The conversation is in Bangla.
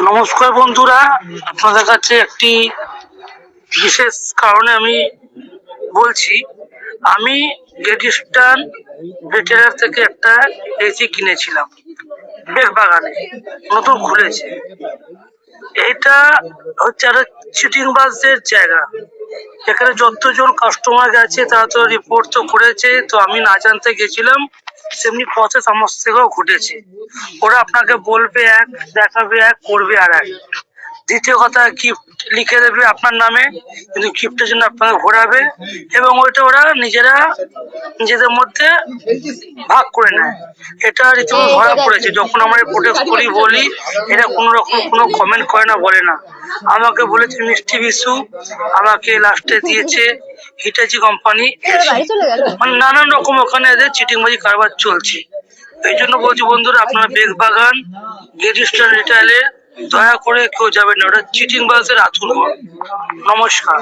নমস্কার বন্ধুরা, আপনাদের কাছে একটি বিশেষ কারণে আমি বলছি। আমি গ্রেডিস্টান রিটেলার থেকে একটা এসি কিনেছিলাম, বেগবাগানে নতুন খুলেছে। এটা হচ্ছে একটা চিটিংবাজদের জায়গা। এখানে যতজন কাস্টমার গেছে তারা তো রিপোর্ট তো করেছে, তো আমি না জানতে গেছিলাম, সেমনি প্রসেস আমার থেকেও ঘটেছে। ওরা আপনাকে বলবে এক, দেখাবে এক, করবে আর এক। দ্বিতীয় কথা, গিফট লিখে দেবে আপনার নামে, কিন্তু গিফটের জন্য আপনাকে ঘোরাবে, এবং ওইটা ওরা নিজেদের মধ্যে ভাগ করে নেয়। এটা রীতিমতো ধরা পড়েছে। যখন আমরা প্রোটেক্ট করি, বলি, এরা কোনো রকম কোনো কমেন্ট করে না, বলে না। আমাকে বলেছে মিষ্টি বিশু, আমাকে লাস্টে দিয়েছে হিটাচি কোম্পানি, মানে নানান রকম ওখানে এদের চিটিংবাজি কারবার চলছে। এই জন্য বলছি বন্ধুরা, আপনারা বেগবাগান গ্রেডিস্টান রিটেইলে দয়া করে কেউ যাবেন না, ওটা চিটিংবাজদের আতুর ঘর। নমস্কার।